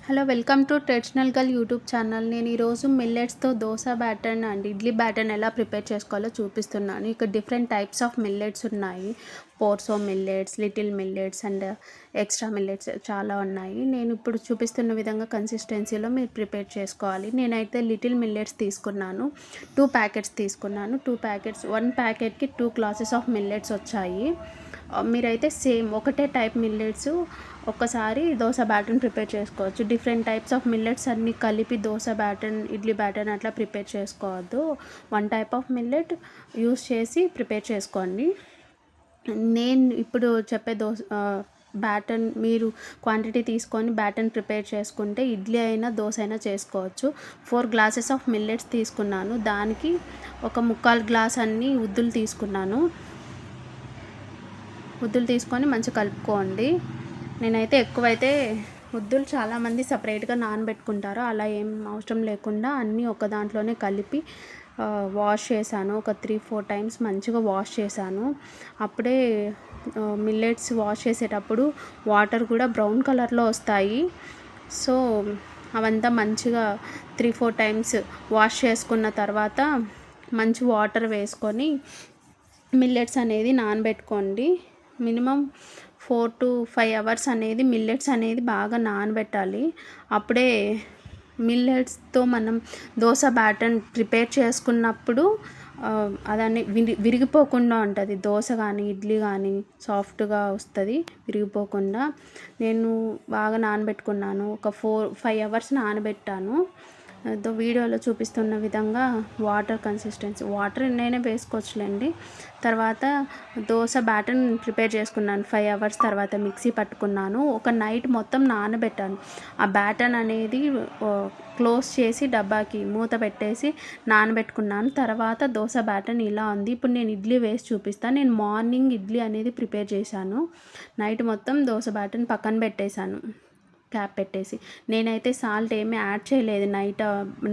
Hello welcome to traditional girl YouTube channel. నేను ఈరోజు మిల్లెట్స్తో dosa batter and idli batter ఎలా ప్రిపేర్ చేసుకోవాలో చూపిస్తున్నాను. ఇక్కడ డిఫరెంట్ టైప్స్ ఆఫ్ మిల్లెట్స్ ఉన్నాయి. Proso millets, little millets and extra millets చాలా ఉన్నాయి. నేను ఇప్పుడు చూపిస్తున్న విధంగా కన్సిస్టెన్సీలో మీరు ప్రిపేర్ చేసుకోవాలి. నేనైతే లిటిల్ మిల్లెట్స్ తీసుకున్నాను. 2 ప్యాకెట్స్ తీసుకున్నాను. 2 ప్యాకెట్స్ 1 ప్యాకెట్కి 2 గ్లాసెస్ ఆఫ్ మిల్లెట్స్ వచ్చాయి. మీరైతే సేమ్ ఒకటే టైప్ మిల్లెట్స్ ఒక్కసారి దోశ బ్యాటర్ని ప్రిపేర్ చేసుకోవచ్చు. డిఫరెంట్ టైప్స్ ఆఫ్ మిల్లెట్స్ అన్నీ కలిపి దోశ బ్యాటర్, ఇడ్లీ బ్యాటర్ అట్లా ప్రిపేర్ చేసుకోవద్దు. 1 టైప్ ఆఫ్ మిల్లెట్ యూస్ చేసి ప్రిపేర్ చేసుకోండి. నేను ఇప్పుడు చెప్పే బ్యాటర్ మీరు క్వాంటిటీ తీసుకొని బ్యాటర్ని ప్రిపేర్ చేసుకుంటే ఇడ్లీ అయినా దోశ అయినా చేసుకోవచ్చు. 4 గ్లాసెస్ ఆఫ్ మిల్లెట్స్ తీసుకున్నాను. దానికి ఒక 3/4 గ్లాస్ అన్ని ఉద్దులు తీసుకున్నాను. ఉద్దులు తీసుకొని మంచిగా కలుపుకోండి. నేనైతే ఎక్కువైతే ఉద్దులు చాలామంది సపరేట్గా నానబెట్టుకుంటారు. అలా ఏం అవసరం లేకుండా అన్నీ ఒక దాంట్లోనే కలిపి వాష్ చేశాను. ఒక 3-4 టైమ్స్ మంచిగా వాష్ చేశాను. అప్పుడే మిల్లెట్స్ వాష్ చేసేటప్పుడు వాటర్ కూడా బ్రౌన్ కలర్లో వస్తాయి. సో అవంతా మంచిగా 3-4 టైమ్స్ వాష్ చేసుకున్న తర్వాత మంచి వాటర్ వేసుకొని మిల్లెట్స్ అనేది నానబెట్టుకోండి. మినిమం 4 to 5 అవర్స్ అనేది మిల్లెట్స్ అనేది బాగా నానబెట్టాలి. అప్పుడే మిల్లెట్స్తో మనం దోశ బ్యాటర్ ప్రిపేర్ చేసుకున్నప్పుడు అదని విరిగిపోకుండా ఉంటుంది. దోశ కానీ ఇడ్లీ కానీ సాఫ్ట్గా వస్తుంది విరిగిపోకుండా. నేను బాగా నానబెట్టుకున్నాను. ఒక 4-5 అవర్స్ నానబెట్టాను. వీడియోలో చూపిస్తున్న విధంగా వాటర్ కన్సిస్టెన్సీ వాటర్ ఎన్నైనా వేసుకోవచ్చులేండి. తర్వాత దోశ బ్యాటర్ ప్రిపేర్ చేసుకున్నాను. 5 అవర్స్ తర్వాత మిక్సీ పట్టుకున్నాను. ఒక నైట్ మొత్తం నానబెట్టాను. ఆ బ్యాటర్ అనేది క్లోజ్ చేసి డబ్బాకి మూత పెట్టేసి నానబెట్టుకున్నాను. తర్వాత దోశ బ్యాటర్ ఇలా ఉంది. ఇప్పుడు నేను ఇడ్లీ వేసి చూపిస్తాను. నేను మార్నింగ్ ఇడ్లీ అనేది ప్రిపేర్ చేశాను. నైట్ మొత్తం దోశ బ్యాటర్ని పక్కన పెట్టేశాను క్యాప్ పెట్టేసి. నేనైతే సాల్ట్ ఏమీ యాడ్ చేయలేదు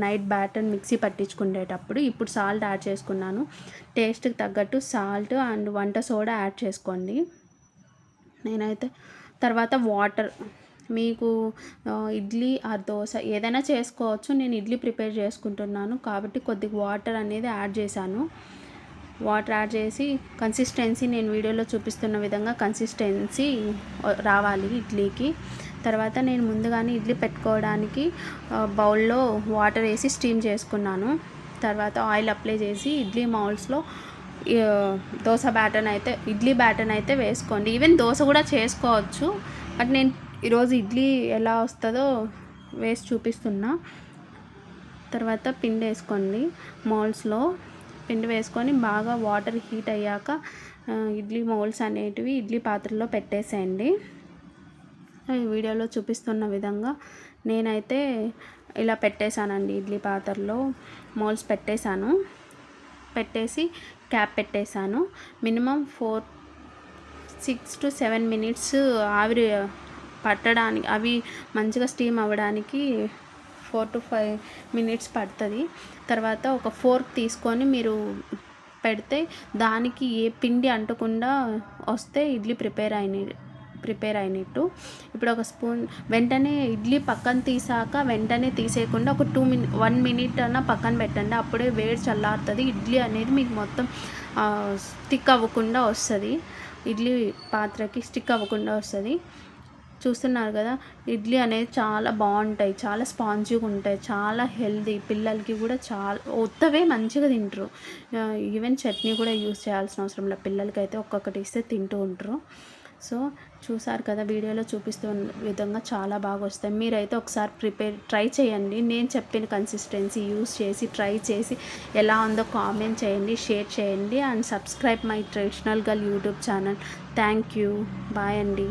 నైట్ బ్యాటర్ మిక్సీ పట్టించుకునేటప్పుడు. ఇప్పుడు సాల్ట్ యాడ్ చేసుకున్నాను. టేస్ట్కి తగ్గట్టు సాల్ట్ అండ్ వంట సోడా యాడ్ చేసుకోండి. నేనైతే తర్వాత వాటర్ మీకు ఇడ్లీ ఆ దోశ ఏదైనా చేసుకోవచ్చు. నేను ఇడ్లీ ప్రిపేర్ చేసుకుంటున్నాను కాబట్టి కొద్దిగా వాటర్ అనేది యాడ్ చేశాను. వాటర్ యాడ్ చేసి కన్సిస్టెన్సీ నేను వీడియోలో చూపిస్తున్న విధంగా కన్సిస్టెన్సీ రావాలి ఇడ్లీకి. తర్వాత నేను ముందుగానే ఇడ్లీ పెట్టుకోవడానికి బౌల్లో వాటర్ వేసి స్టీమ్ చేసుకున్నాను. తర్వాత ఆయిల్ అప్లై చేసి ఇడ్లీ మౌల్డ్స్లో దోశ బ్యాటర్ అయితే ఇడ్లీ బ్యాటర్ అయితే వేసుకోండి. ఈవెన్ దోశ కూడా చేసుకోవచ్చు. బట్ నేను ఈరోజు ఇడ్లీ ఎలా వస్తుందో వేసి చూపిస్తున్నా. తర్వాత పిండి వేసుకోండి. మౌల్డ్స్లో పిండి వేసుకొని బాగా వాటర్ హీట్ అయ్యాక ఇడ్లీ మౌల్డ్స్ అనేటివి ఇడ్లీ పాత్రలో పెట్టేసేయండి. ఈ వీడియోలో చూపిస్తున్న విధంగా నేనైతే ఇలా పెట్టేశానండి. ఇడ్లీ పాత్రలో మౌల్డ్స్ పెట్టేశాను. పెట్టేసి క్యాప్ పెట్టేశాను. మినిమం 6 to 7 మినిట్స్ ఆవిరి పట్టడానికి అవి మంచిగా స్టీమ్ అవ్వడానికి 4 to 5 మినిట్స్ పడుతుంది. తర్వాత ఒక ఫోర్క్ తీసుకొని మీరు పెడితే దానికి ఏ పిండి అంటకుండా వస్తే ఇడ్లీ ప్రిపేర్ అయినట్టు. ఇప్పుడు ఒక స్పూన్ వెంటనే ఇడ్లీ పక్కన తీసాక వెంటనే తీసేయకుండా ఒక 1 మినిట్ అన్న పక్కన పెట్టండి. అప్పుడే వేడి చల్లారుతుంది. ఇడ్లీ అనేది మీకు మొత్తం స్టిక్ అవ్వకుండా వస్తుంది. ఇడ్లీ పాత్రకి స్టిక్ అవ్వకుండా వస్తుంది. చూస్తున్నారు కదా, ఇడ్లీ అనేది చాలా బాగుంటాయి. చాలా స్పాంజీగా ఉంటాయి. చాలా హెల్దీ. పిల్లలకి కూడా చాలా ఉత్తవే మంచిగా తింటారు. ఈవెన్ చట్నీ కూడా యూస్ చేయాల్సిన అవసరం లేదు. పిల్లలకి అయితే ఒక్కొక్కటి ఇస్తే తింటూ ఉంటారు. సో చూసారు కదా, వీడియోలో చూపిస్తున్న విధంగా చాలా బాగా వస్తాయి. మీరైతే ఒకసారి ట్రై చేయండి. నేను చెప్పిన కన్సిస్టెన్సీ యూస్ చేసి ట్రై చేసి ఎలా ఉందో కామెంట్ చేయండి, షేర్ చేయండి and subscribe my traditional girl YouTube channel. Thank you. Bye అండి.